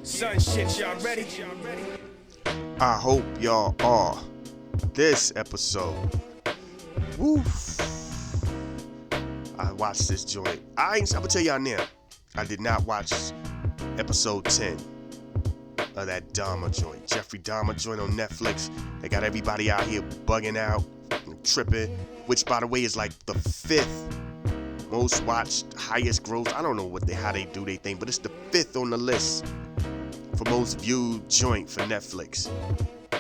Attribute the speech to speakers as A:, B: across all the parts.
A: Son shit, y'all ready?
B: I hope y'all are. This episode, woof. I watched this joint. I'm gonna tell y'all now, I did not watch episode 10 of that Dahmer joint. Jeffrey Dahmer joint on Netflix. They got everybody out here bugging out and tripping, which by the way is like the 5th most watched, highest gross. I don't know how they do their thing, but it's the 5th on the list for most viewed joint for Netflix.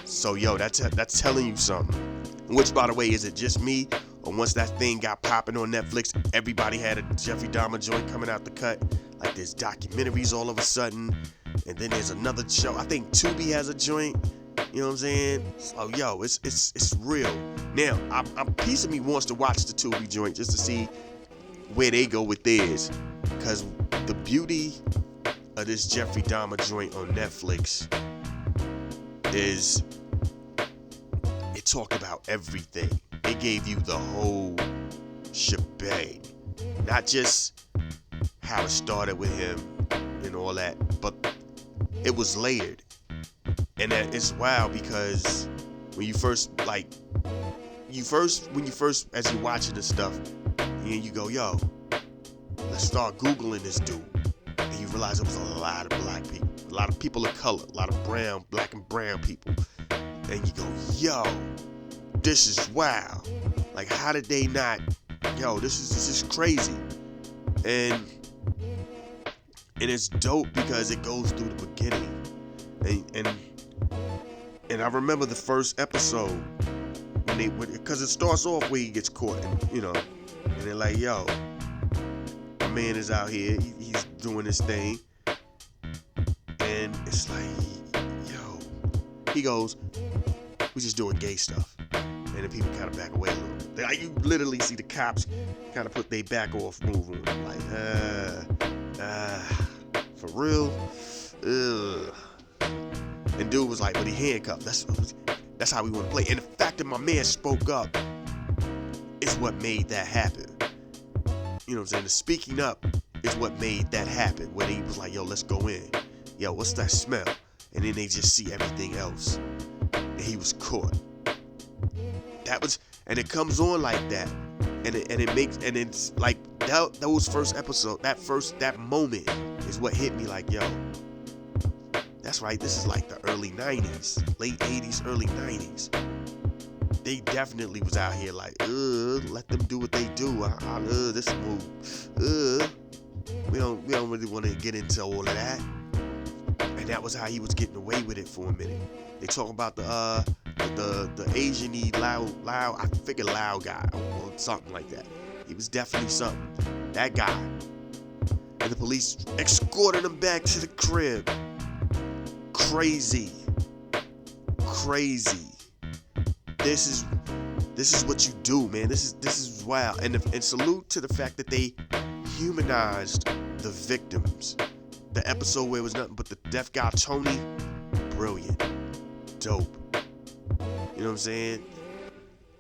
B: So yo, that's telling you something. Which by the way, is it just me, or once that thing got popping on Netflix, everybody had a Jeffrey Dahmer joint coming out the cut? Like there's documentaries all of a sudden, and then there's another show. I think Tubi has a joint. You know what I'm saying? So yo, it's real. Now, I'm piece of me wants to watch the Tubi joint just to see where they go with theirs, because the beauty of this Jeffrey Dahmer joint on Netflix is it talked about everything. It gave you the whole shebang, not just how it started with him and all that, but it was layered. And that is wild because when you first as you're watching this stuff, and you go, yo, let's start Googling this dude. And you realize it was a lot of black people, a lot of people of color, a lot of black and brown people. And you go, yo, this is wild. Like, how did they not, yo, this is crazy. And it's dope because it goes through the beginning. And I remember the first episode because it starts off where he gets caught, and they're like, yo, my man is out here, he's doing this thing, and it's like, yo, he goes, we just doing gay stuff, and then people kind of back away a little bit. Like, you literally see the cops kind of put their back off move on him, like, for real? Ugh. And dude was like, but he handcuffed. That's how we want to play. And the fact that my man spoke up is what made that happen. You know what I'm saying? The speaking up is what made that happen. When he was like, yo, let's go in. Yo, what's that smell? And then they just see everything else. And he was caught. And it comes on like that. And it's like those first episodes, that moment is what hit me like, yo, that's right, this is like the early 90s, late 80s, early 90s. They definitely was out here like, let them do what they do. This move. We don't really want to get into all of that. And that was how he was getting away with it for a minute. They talk about the Asian-y loud, I figure loud guy or something like that. He was definitely something. That guy. And the police escorted him back to the crib. Crazy. This is what you do, man. This is wild. And salute to the fact that they humanized the victims. The episode where it was nothing but the deaf guy Tony, brilliant, dope. You know what I'm saying?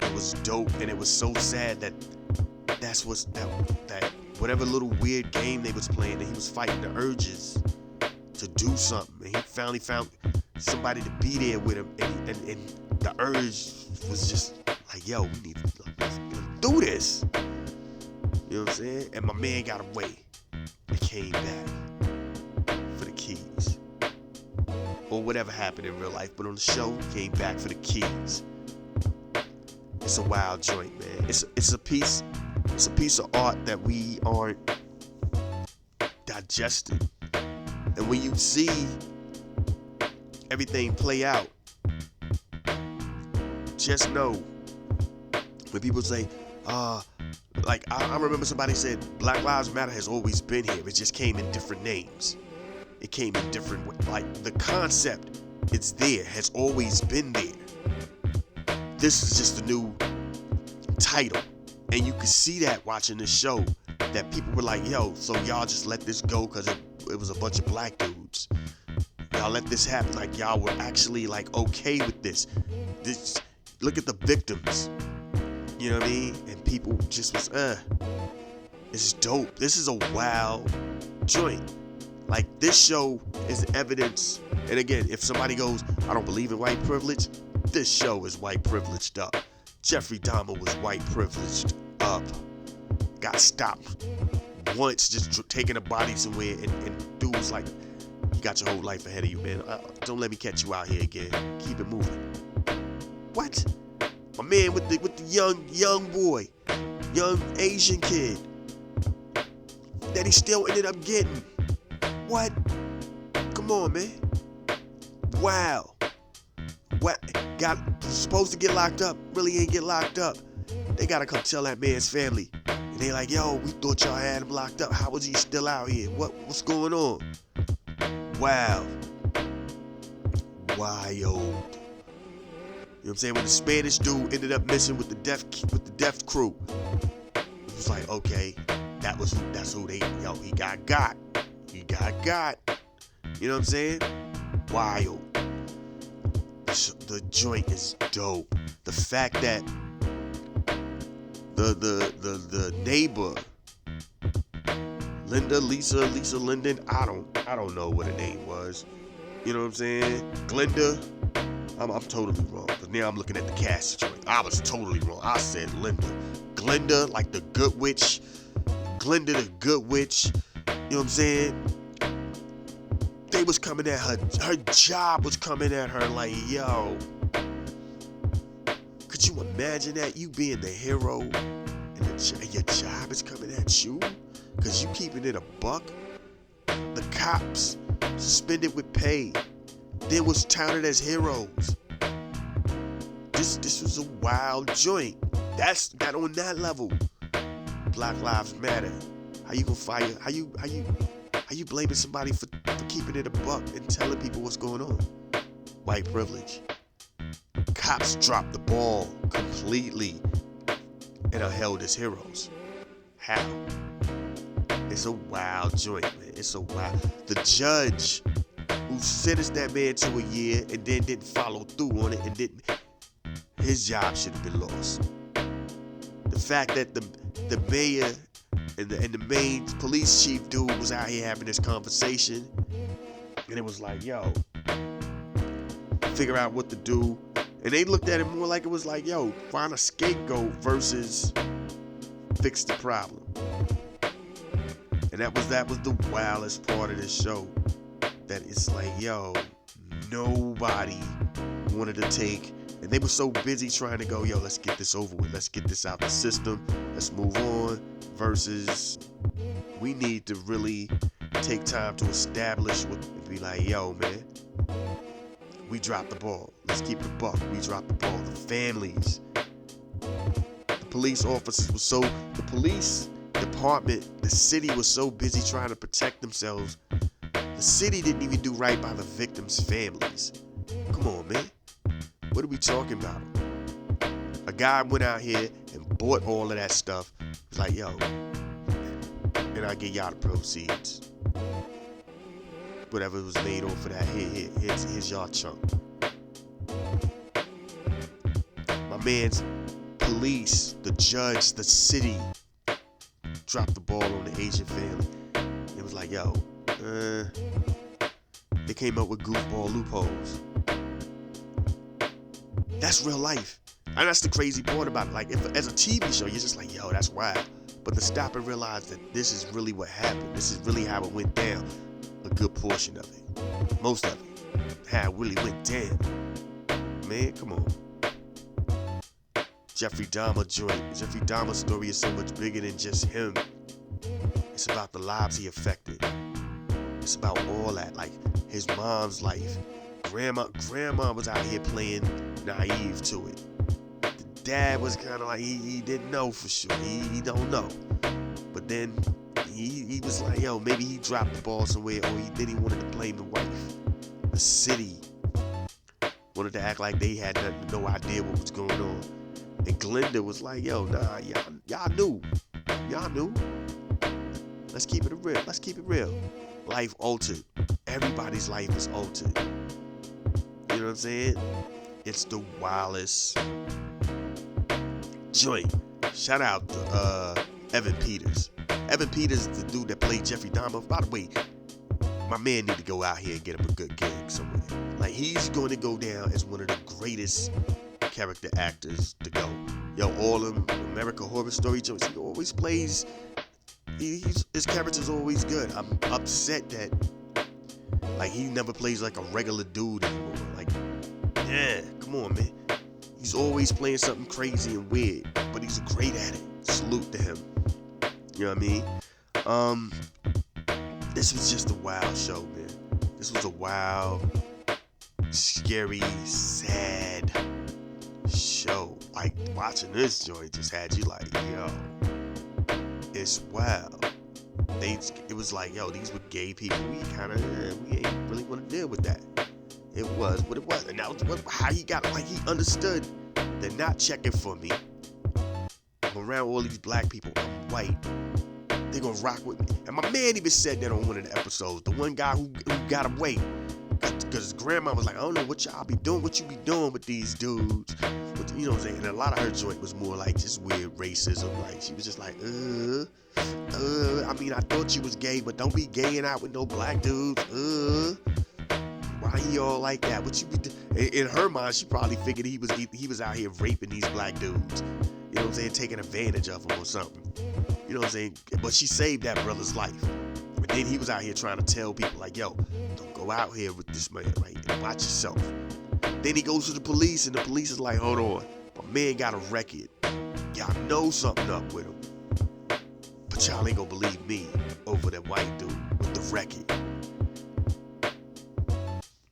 B: It was dope, and it was so sad that whatever little weird game they was playing, that he was fighting the urges to do something, and he finally found somebody to be there with him, and the urge was just like, yo, we need to let's do this. You know what I'm saying? And my man got away. He came back for the keys, or whatever happened in real life, but on the show, he came back for the keys. It's a wild joint, man. It's a piece of art that we aren't digesting. And when you see everything play out, just know, when people say, like I remember somebody said, Black Lives Matter has always been here. It just came in different names. It came in different, like the concept, it's there, has always been there. This is just a new title. And you can see that watching this show, that people were like, yo, so y'all just let this go because it was a bunch of black dudes. Y'all let this happen. Like, y'all were actually like okay with this. Look at the victims. You know what I mean? And people just was, it's dope. This is a wild joint. Like, this show is evidence. And again, if somebody goes, I don't believe in white privilege, this show is white privileged up. Jeffrey Dahmer was white privileged up. Got stopped once, just taking a body somewhere, and dude was like, you got your whole life ahead of you, man. Don't let me catch you out here again. Keep it moving. What? My man with the young boy, young Asian kid that he still ended up getting. What? Come on, man. Wow. What? Got supposed to get locked up, really ain't get locked up. They gotta come tell that man's family. And they like, yo, we thought y'all had him locked up. How was he still out here? What's going on? Wow. Wild. You know what I'm saying? When the Spanish dude ended up missing with the death crew, it was like, okay, that's who they, he got. He got. You know what I'm saying? Wild. The joint is dope. The fact that the neighbor, Lisa Linden, I don't know what her name was. You know what I'm saying? Glenda, I'm totally wrong. Because now I'm looking at the cast joint. I was totally wrong. I said Linda. Glenda, like the good witch. Glenda the good witch. You know what I'm saying? They was coming at her. Her job was coming at her like, yo. Could you imagine that? You being the hero and your job is coming at you? Because you keeping it a buck? The cops suspended with pay. They was touted as heroes. This was a wild joint. That's got on that level. Black Lives Matter. How you gonna fire? How you blaming somebody for keeping it a buck and telling people what's going on? White privilege. Cops dropped the ball completely and are held as heroes. How? It's a wild joint, man. It's a wild. The judge who sentenced that man to a year and then didn't follow through on it and didn't. His job should have been lost. The fact that the mayor and the main police chief dude was out here having this conversation, and it was like, yo, figure out what to do. And they looked at it more like it was like, yo, find a scapegoat versus fix the problem. And that was the wildest part of this show. That it's like, yo, nobody wanted to take, and they were so busy trying to go, yo, let's get this over with. Let's get this out the system. Let's move on. Versus, we need to really take time to establish what, and be like, yo, man, we dropped the ball. Let's keep it a buck. We dropped the ball. The families, the police officers were so, the police department, the city was so busy trying to protect themselves. The city didn't even do right by the victims' families. Come on, man. What are we talking about? A guy went out here and bought all of that stuff. He's like, yo, and I'll get y'all the proceeds. Whatever was made off of that, here's y'all chunk. My man's police, the judge, the city dropped the ball on the Asian family. It was like, yo, they came up with goofball loopholes. That's real life. And that's the crazy part about it. Like, if as a TV show, you're just like, yo, that's wild. But to stop and realize that this is really what happened. This is really how it went down. A good portion of it. Most of it. How it really went down. Man, come on. Jeffrey Dahmer joint. Jeffrey Dahmer's story is so much bigger than just him. It's about the lives he affected. It's about all that. Like, his mom's life. Grandma was out here playing naive to it. The dad was kind of like, he didn't know for sure. He don't know. But then he was like, yo, maybe he dropped the ball somewhere, or then he wanted to blame the wife. The city wanted to act like they had no idea what was going on. And Glenda was like, yo, nah, y'all knew. Y'all knew. Let's keep it real. Let's keep it real. Life altered. Everybody's life is altered. You know what I'm saying? It's the wildest joint. Shout out to Evan Peters. Evan Peters, the dude that played Jeffrey Dahmer. By the way, my man need to go out here and get him a good gig somewhere. Like, he's going to go down as one of the greatest character actors to go. Yo, all them American Horror Story jokes, he always plays, his character's always good. I'm upset that, like, he never plays like a regular dude anymore. Like, yeah, come on, man. He's always playing something crazy and weird, but he's great at it. Salute to him. You know what I mean? This was just a wild show, man. This was a wild, scary, sad show. Like, watching this joint just had you like, yo, it's wild. It was like, yo, these were gay people. We ain't really want to deal with that. It was what it was, and that was how he got. Like, he understood they're not checking for me. I'm around all these black people. I'm white. They gonna rock with me. And my man even said that on one of the episodes. The one guy who got away. Because his grandma was like, I don't know what y'all be doing, what you be doing with these dudes. But, you know what I'm saying? And a lot of her joint was more like just weird racism. Like, she was just like, I mean, I thought you was gay, but don't be gaying out with no black dudes. Why he all like that? What you be doing? In her mind, she probably figured he was out here raping these black dudes. You know what I'm saying? Taking advantage of them or something. You know what I'm saying? But she saved that brother's life. But then he was out here trying to tell people, like, yo, don't go out here with this man, right? Watch yourself. Then he goes to the police, and the police is like, hold on. My man got a record. Y'all know something up with him. But y'all ain't gonna believe me over that white dude with the record.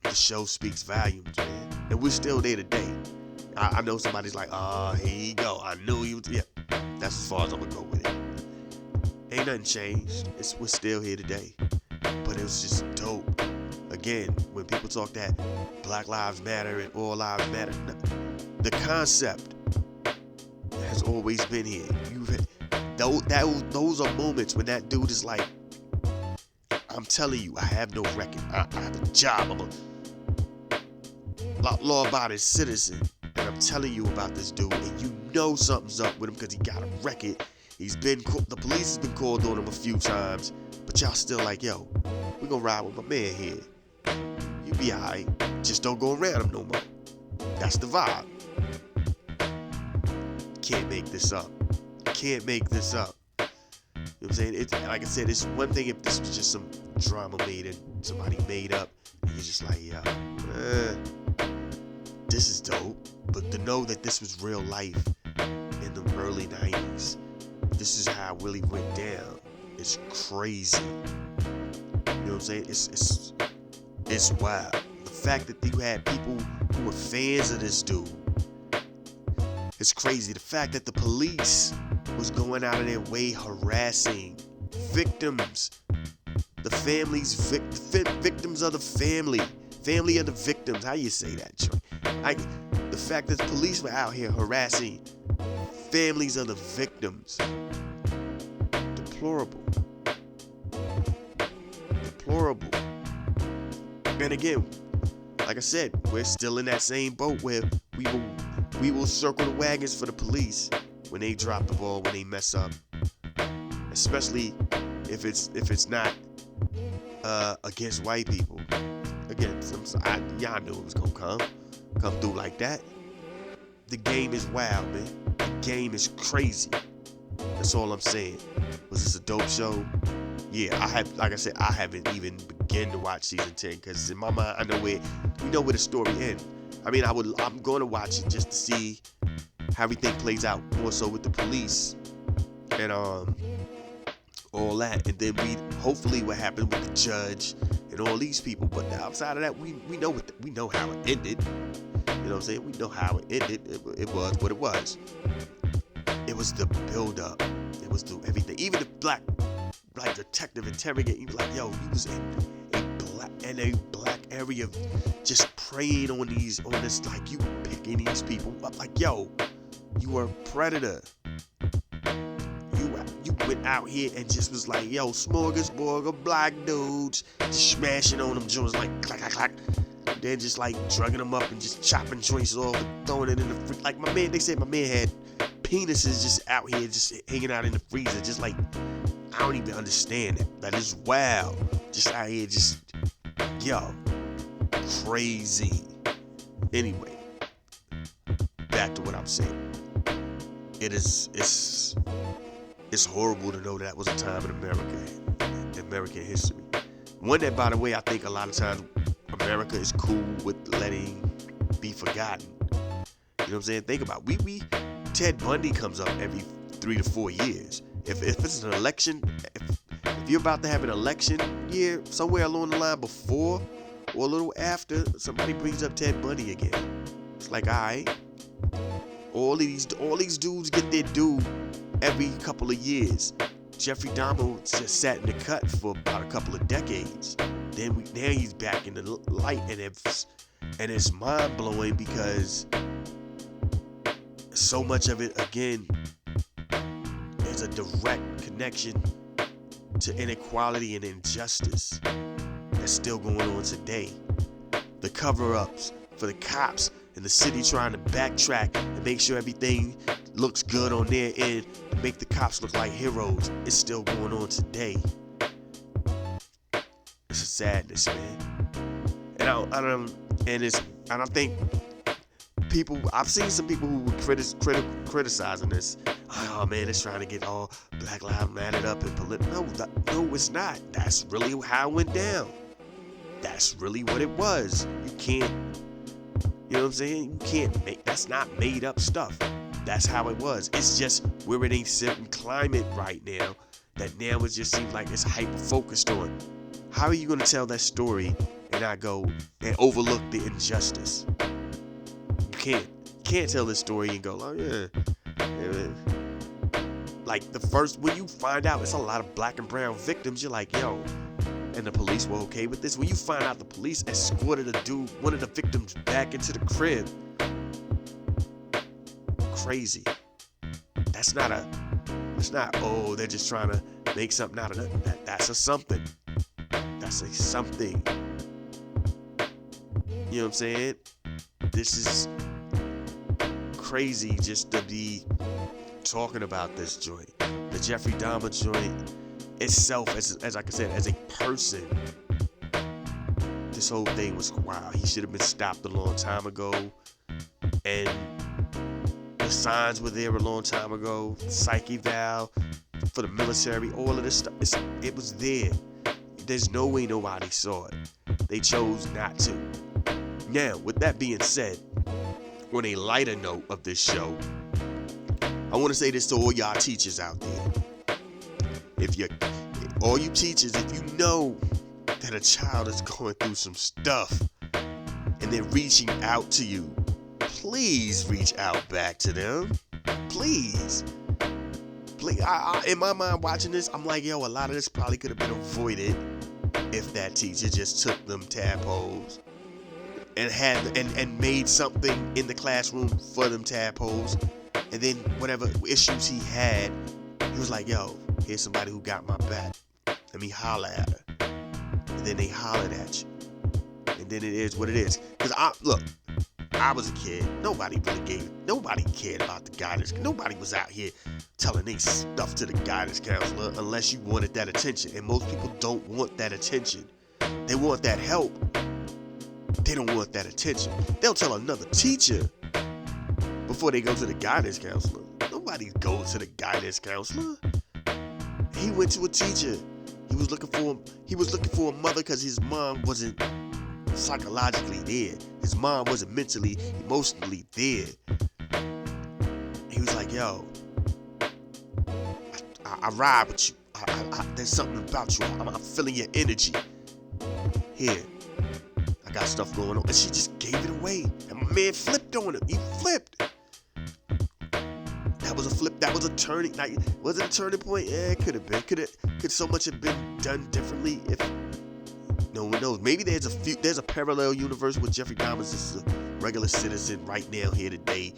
B: The show speaks volumes, man. And we're still there today. I know somebody's like, here you go. I knew he was, yeah. That's as far as I'm gonna go with it. Ain't nothing changed. We're still here today. But it was just dope. Again, when people talk that Black Lives Matter and All Lives Matter, the concept has always been here. Those are moments when that dude is like, I'm telling you, I have no record. I have a job. I'm a law-abiding citizen. And I'm telling you about this dude, and you know something's up with him because he got a record. The police has been called on him a few times, but y'all still like, yo, we gonna ride with my man here. You be alright, just don't go around him no more. That's the vibe. Can't make this up. Can't make this up. You know what I'm saying? Like I said, it's one thing if this was just some drama somebody made up, and you're just like, yo, this is dope. But to know that this was real life in the early 90s, this is how it really went down. It's crazy. You know what I'm saying? It's wild. The fact that you had people who were fans of this dude, it's crazy. The fact that the police was going out of their way harassing victims, the families, victims of the family of the victims. How you say that, Joy? Like, the fact that the police were out here harassing families of the victims. Deplorable. And again, like I said, we're still in that same boat where we will circle the wagons for the police when they drop the ball, when they mess up. Especially if it's not against white people. Again, y'all knew it was gonna come through like that. The game is wild, man. The game is crazy. That's all I'm saying. Was this a dope show? Yeah, like I said, I haven't even begun to watch season 10 because in my mind, we know where the story ends. I mean, I'm going to watch it just to see how everything plays out, more so with the police and all that, and then hopefully what happened with the judge and all these people. But outside of that, we know how it ended. You know what I'm saying? We know how it ended. It was what it was. It was the build-up. It was the everything. Even the black detective interrogate, you be like, yo, he was in a black area, just preying on this, like, you picking these people up, like, yo, you were a predator. You went out here and just was like, yo, smorgasbord of black dudes, just smashing on them joints like clack, clack, clack. And then just like drugging them up and just chopping joints off and throwing it in the freezer. Like they said my man had penises just out here, just hanging out in the freezer, just like I don't even understand it. That is wild. Just out here, yo, crazy. Anyway, back to what I'm saying. It's horrible to know that was a time in American history. One that, by the way, I think a lot of times America is cool with letting be forgotten. You know what I'm saying? Think about it. We Ted Bundy comes up every 3 to 4 years. If it's an election, if you're about to have an election year, somewhere along the line before or a little after, somebody brings up Ted Bundy again. It's like, all right, all these dudes get their due every couple of years. Jeffrey Dahmer just sat in the cut for about a couple of decades. Now he's back in the light, and it's mind blowing because so much of it again is a direct connection to inequality and injustice that's still going on today. The cover-ups for the cops in the city trying to backtrack and make sure everything looks good on their end to make the cops look like heroes. It's still going on today. It's a sadness, man. And I think people. I've seen some people who were criticizing this. Oh man, it's trying to get all Black Lives Matter up and political. No, it's not. That's really how it went down. That's really what it was. You can't. You know what I'm saying? You can't make. That's not made up stuff. That's how it was. It's just we're in a certain climate right now that now it just seems like it's hyper focused on. How are you going to tell that story and not go and overlook the injustice? You can't tell this story and go, oh yeah. Like when you find out it's a lot of black and brown victims, you're like, yo, and the police were okay with this. When you find out the police escorted one of the victims back into the crib, crazy. That's not, oh, they're just trying to make something out of that. That's a something. That's a something. You know what I'm saying? This is crazy just to be talking about this joint. The Jeffrey Dahmer joint itself, as like I said, as a person, this whole thing was wild. He should have been stopped a long time ago. And the signs were there a long time ago. Psych eval for the military, all of this stuff. It was there. There's no way nobody saw it. They chose not to. Now, with that being said, on a lighter note of this show, I want to say this to all y'all teachers out there. All you teachers, if you know that a child is going through some stuff and they're reaching out to you, please reach out back to them. Please. In my mind watching this, I'm like, yo, a lot of this probably could have been avoided if that teacher just took them tadpoles and made something in the classroom for them tadpoles, and then whatever issues he had, he was like, yo, here's somebody who got my back. Let me holler at her. And then they hollered at you. And then it is what it is. Because I was a kid. Nobody cared about the guidance. Nobody was out here telling they stuff to the guidance counselor unless you wanted that attention. And most people don't want that attention. They want that help. They don't want that attention. They'll tell another teacher before they go to the guidance counselor. Nobody goes to the guidance counselor. He went to a teacher. He was looking for a mother because his mom wasn't psychologically there. His mom wasn't mentally, emotionally there. He was like, yo, I ride with you. There's something about you. I'm feeling your energy. Here, I got stuff going on. And she just gave it away. And my man flipped on him. He flipped. That was a flip. That was a turning. Like, was it a turning point? Yeah, it could have been. Could so much have been done differently if no one knows. Maybe there's a parallel universe where Jeffrey Dahmer's just a regular citizen right now here today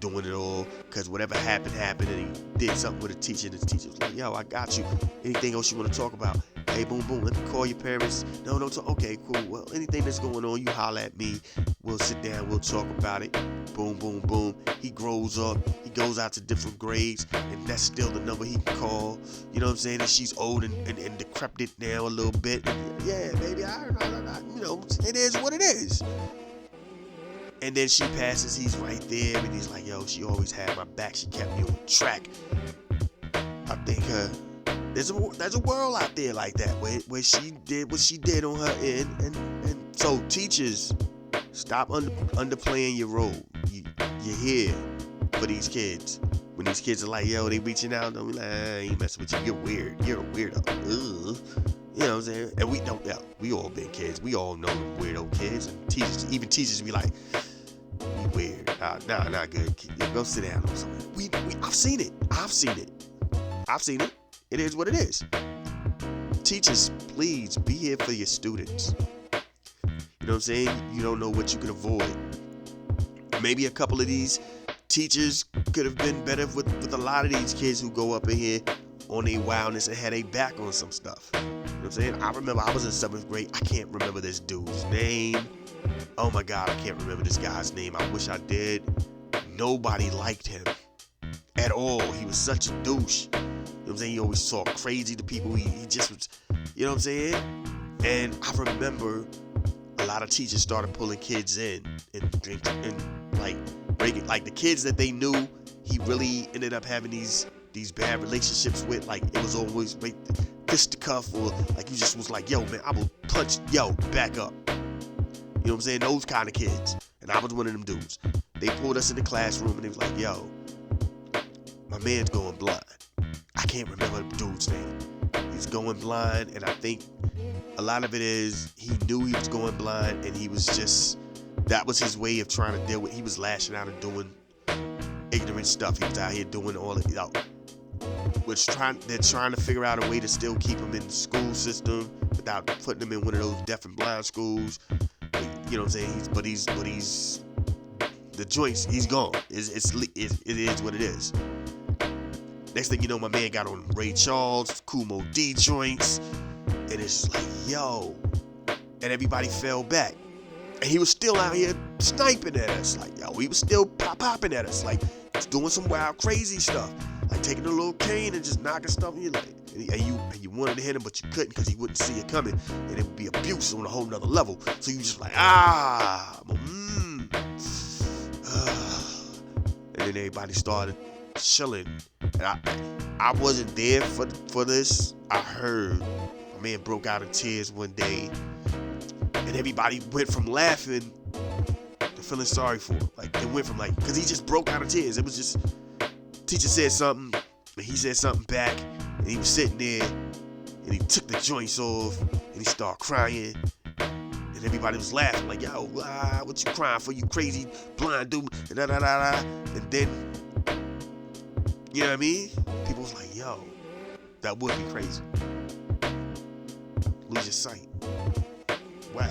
B: doing it all because whatever happened and he did something with a teacher and his teacher was like, yo, I got you. Anything else you want to talk about? Hey, boom, boom, let me call your parents. No, okay, cool. Well, anything that's going on, you holler at me. We'll sit down, we'll talk about it. Boom, boom, boom. He grows up, he goes out to different grades, and that's still the number he can call. You know what I'm saying? And she's old and decrepit now a little bit. And yeah, baby, I it is what it is. And then she passes, he's right there, and he's like, yo, she always had my back. She kept me on track. I think there's a world out there like that where she did what she did on her end, and so teachers, stop underplaying your role. You're here for these kids. When these kids are like, yo, they reaching out, don't be like, I ain't messing with you. You're weird. You're a weirdo. Ugh. You know what I'm saying? And we all been kids. We all know them weirdo kids, and teachers be like, you weird. Nah, not good. Go sit down or something. I've seen it. It is what it is. Teachers, please be here for your students. You know what I'm saying? You don't know what you can avoid. Maybe a couple of these teachers could have been better with a lot of these kids who go up in here on their wildness and had their back on some stuff. You know what I'm saying? I remember I was in 7th grade. I can't remember this dude's name. Oh my God, I can't remember this guy's name. I wish I did. Nobody liked him at all. He was such a douche. You know what I'm saying? He always talked crazy to people. He just was, you know what I'm saying? And I remember a lot of teachers started pulling kids in and like breaking, like the kids that they knew he really ended up having these bad relationships with. Like it was always like fisticuff, or like you just was like, yo man, I will punch, yo, back up. You know what I'm saying? Those kind of kids. And I was one of them dudes. They pulled us in the classroom and they was like, yo, my man's going blind. I can't remember the dude's name. He's going blind, and I think a lot of it is he knew he was going blind, and he was just, that was his way of trying to deal with, he was lashing out and doing ignorant stuff. He was out here doing all of it. They're trying to figure out a way to still keep him in the school system without putting him in one of those deaf and blind schools. You know what I'm saying? But he's the joints, he's gone. It is what it is. Next thing you know, my man got on Ray Charles, Kumo D joints, and it's like, yo, and everybody fell back. And he was still out here sniping at us. Like, yo, he was still popping at us. Like, he's doing some wild, crazy stuff. Like taking a little cane and just knocking stuff. And you're like, and you wanted to hit him, but you couldn't because he wouldn't see it coming. And it would be abuse on a whole nother level. So you just like, and then everybody started chilling. And I wasn't there for this. I heard my man broke out in tears one day. And everybody went from laughing to feeling sorry for him. Like, it went from like, because he just broke out in tears. It was just, teacher said something, and he said something back, and he was sitting there, and he took the joints off, and he started crying, and everybody was laughing, like, yo, what you crying for, you crazy blind dude, and da-da-da-da, and then, you know what I mean? People was like, yo, that would be crazy. Lose your sight. Wow.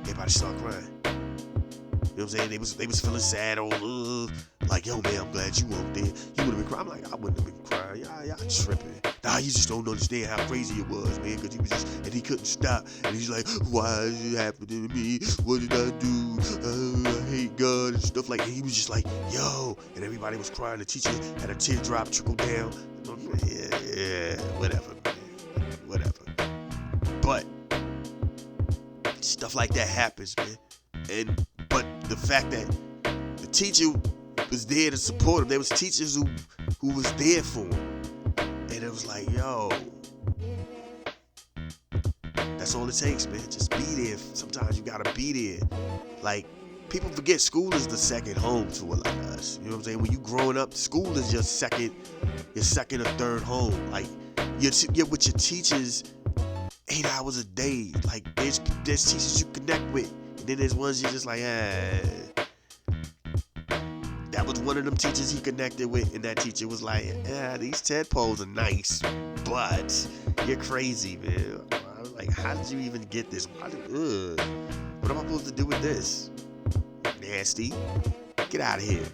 B: Everybody started crying. You know what I'm saying? They was feeling sad on, like, yo, man, I'm glad you weren't there. You would have been crying. I'm like, I wouldn't have been crying. Y'all tripping. Nah, you just don't understand how crazy it was, man, because he was just, and he couldn't stop. And he's like, why is it happening to me? What did I do? I hate God and stuff like that. He was just like, yo. And everybody was crying. The teacher had a teardrop trickle down. Yeah, whatever, man. Whatever. But stuff like that happens, man. But the fact that the teacher was there to support him, there was teachers who was there for him, and it was like, yo, that's all it takes, man. Just be there. Sometimes you gotta be there. Like, people forget school is the second home to a lot of us. You know what I'm saying? When you growing up, school is your second or third home. Like, you're with your teachers 8 hours a day. Like, there's teachers you connect with. And then there's ones you're just like, That was one of them teachers he connected with, and that teacher was like, these tadpoles are nice, but you're crazy, man. I was like, how did you even get this? What am I supposed to do with this? Nasty. Get out of here.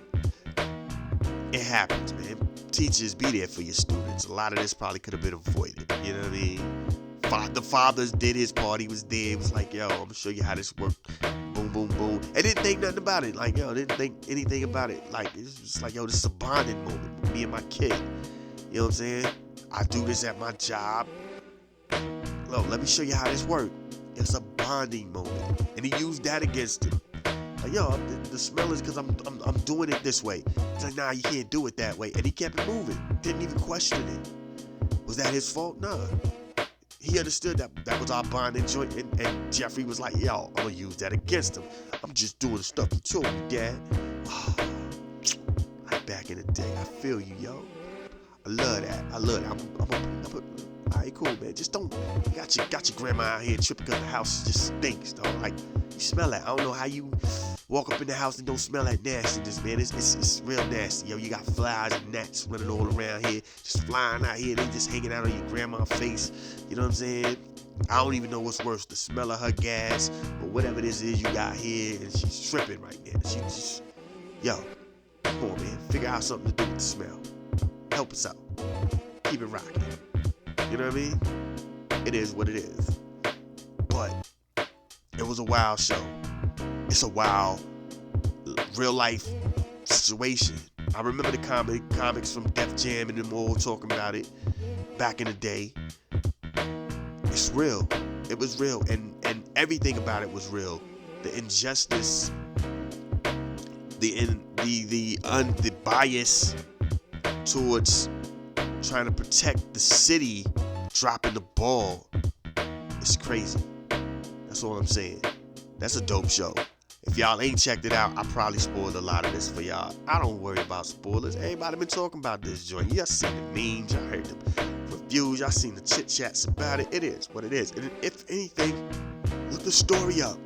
B: It happens, man. Teachers, be there for your students. A lot of this probably could have been avoided. You know what I mean? The fathers did his part. He was there. He was like, yo, I'm gonna show you how this worked. Boom, boom, boom. And didn't think nothing about it. Like, yo, didn't think anything about it. Like, it's just like, yo, this is a bonding moment with me and my kid. You know what I'm saying? I do this at my job. Look, let me show you how this works. It's a bonding moment. And he used that against him. Like, yo, the smell is because I'm doing it this way. It's like, nah, you can't do it that way. And he kept it moving. Didn't even question it. Was that his fault? Nah. He understood that was our bonding joint. And Jeffrey was like, yo, I'm going to use that against him. I'm just doing the stuff you told me, Dad. Like back in the day. I feel you, yo. I love that. I'm all right, cool, man. Just don't. You got your grandma out here tripping because the house just stinks, dog. Like, you smell that. I don't know how you walk up in the house and don't smell that nastiness, man. It's real nasty, yo. You got flies and gnats running all around here, just flying out here. They just hanging out on your grandma's face. You know what I'm saying? I don't even know what's worse, the smell of her gas or whatever this is you got here, and she's tripping right now. She just, yo, come on, man. Figure out something to do with the smell. Help us out. Keep it rocking. You know what I mean? It is what it is. But it was a wild show. It's a wild, real life situation. I remember the comics from Def Jam and them all talking about it back in the day. It's real. It was real, and everything about it was real. The injustice, the bias towards trying to protect the city dropping the ball. It's crazy. That's all I'm saying. That's a dope show. If y'all ain't checked it out, I probably spoiled a lot of this for y'all. I don't worry about spoilers. Everybody been talking about this joint. Y'all seen the memes, y'all heard the reviews, y'all seen the chit chats about it. It is what it is. And if anything, look the story up.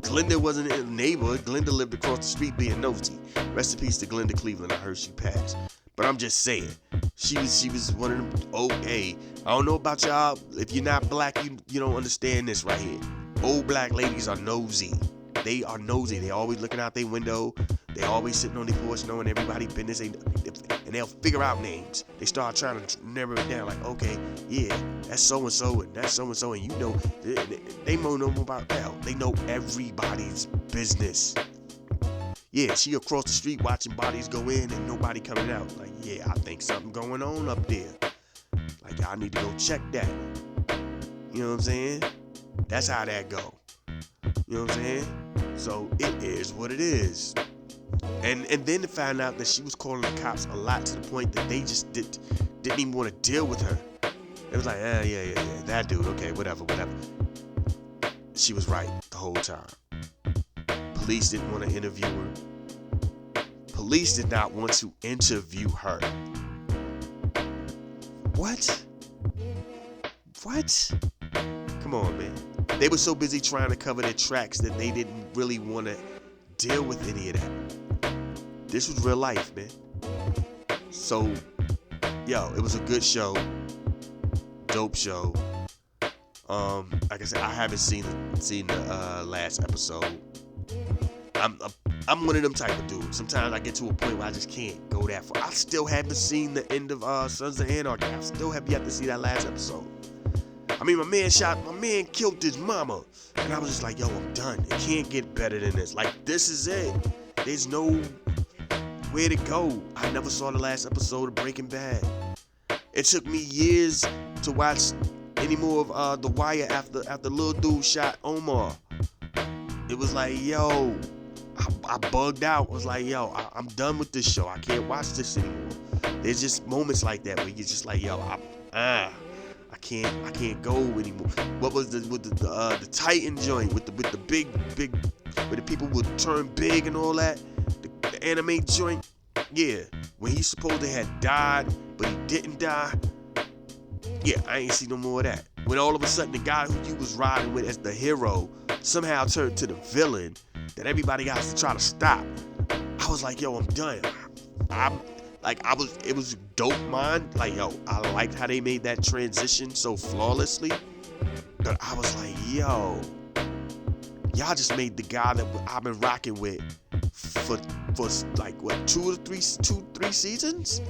B: Glenda wasn't in the neighborhood. Glenda lived across the street being nosy. Rest in peace to Glenda Cleveland. I heard she passed. But I'm just saying, she was one of them. Okay, I don't know about y'all. If you're not black, you don't understand this right here. Old black ladies are nosy. They are nosy. They always looking out their window. They always sitting on their porch knowing everybody's business. And they'll figure out names. They start trying to narrow it down. Like, okay, yeah, that's so and so, and that's so and so, and you know, they know more about that. They know everybody's business. Yeah, she across the street watching bodies go in and nobody coming out. Like, yeah, I think something going on up there. Like, I need to go check that. You know what I'm saying? That's how that go. You know what I'm saying? So it is what it is. And then to find out that she was calling the cops a lot to the point that they just didn't even want to deal with her. It was like, yeah, that dude, okay, whatever. She was right the whole time. Police didn't want to interview her. Police did not want to interview her. What? Come on, man. They were so busy trying to cover their tracks that they didn't really want to deal with any of that. This was real life, man. So, yo, it was a good show. Dope show. Like I said, I haven't seen the last episode. I'm one of them type of dudes. Sometimes I get to a point where I just can't go that far. I still haven't seen the end of Sons of Anarchy. I still have yet to see that last episode. I mean, my man killed his mama. And I was just like, yo, I'm done. It can't get better than this. Like, this is it. There's no where to go. I never saw the last episode of Breaking Bad. It took me years to watch any more of The Wire after little dude shot Omar. It was like, yo, I bugged out. I was like, yo, I'm done with this show. I can't watch this anymore. There's just moments like that where you're just like, yo, I can't go anymore. What was the Titan joint with the big where the people would turn big and all that? The anime joint? Yeah. When he supposed to had died, but he didn't die. Yeah, I ain't see no more of that. When all of a sudden the guy who you was riding with as the hero somehow turned to the villain that everybody got to try to stop. I was like, yo, I'm done. It was dope, man. Like, yo, I liked how they made that transition so flawlessly. But I was like, yo, y'all just made the guy that I've been rocking with for like what, two, three seasons?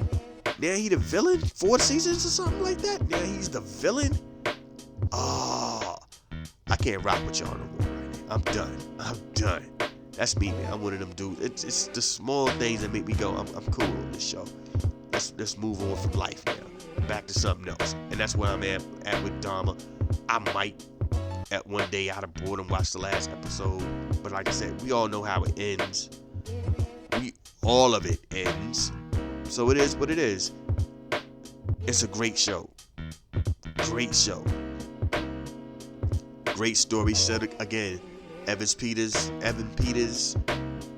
B: Now he the villain? 4 seasons or something like that? Now he's the villain? Oh, I can't rock with y'all no more right now. I'm done. That's me, man. I'm one of them dudes. It's the small things that make me go, I'm cool on this show. Let's move on from life now. Back to something else. And that's where I'm at with Dahmer. I might at one day out of boredom watch the last episode. But like I said, we all know how it ends. All of it ends. So it is what it is. It's a great show. Great show. Great story set again. Evan Peters,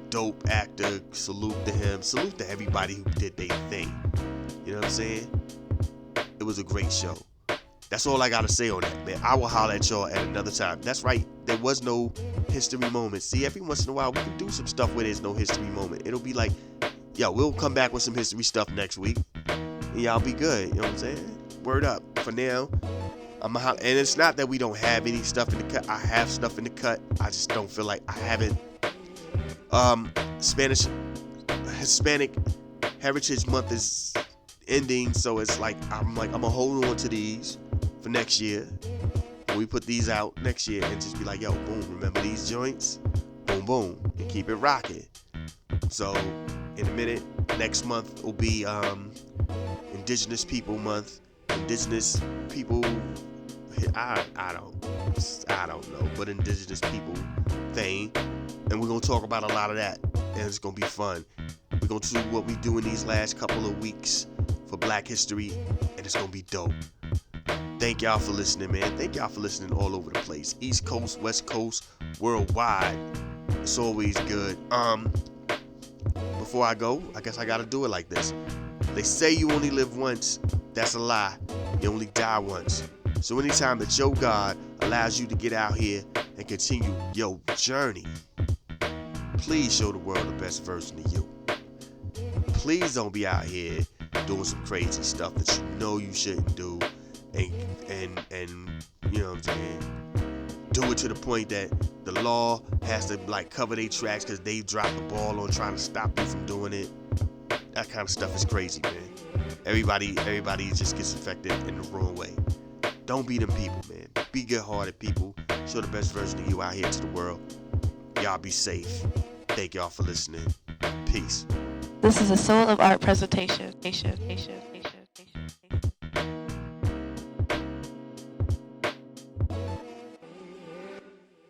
B: dope actor. Salute to him. Salute to everybody who did their thing. You know what I'm saying? It was a great show. That's all I gotta say on that, man. I will holler at y'all at another time. That's right. There was no history moment. See, every once in a while we can do some stuff where there's no history moment. It'll be like, yo, we'll come back with some history stuff next week, and y'all be good. You know what I'm saying? Word up. For now, and it's not that we don't have any stuff in the cut. I have stuff in the cut. I just don't feel like I haven't. Hispanic Heritage Month is ending, so it's like I'm gonna hold on to these for next year. When we put these out next year, and just be like, yo, boom, remember these joints? Boom, boom, and keep it rocking. So in a minute, next month will be Indigenous People Month. Indigenous people, I don't know, but Indigenous people thing, and we're gonna talk about a lot of that, and it's gonna be fun. We're gonna do what we do in these last couple of weeks for Black History, and it's gonna be dope. Thank y'all for listening, man. Thank y'all for listening all over the place, East Coast, West Coast, worldwide. It's always good. Before I go, I guess I gotta do it like this. They say you only live once. That's a lie. You only die once. So anytime that your God allows you to get out here and continue your journey, please show the world the best version of you. Please don't be out here doing some crazy stuff that you know you shouldn't do, and you know what I'm saying, do it to the point that the law has to like cover their tracks because they dropped the ball on trying to stop you from doing it. That kind of stuff is crazy, man. Everybody just gets affected in the wrong way. Don't be them people, man. Be good-hearted people. Show the best version of you out here to the world. Y'all be safe. Thank y'all for listening. Peace.
A: This is a Soul of Art presentation.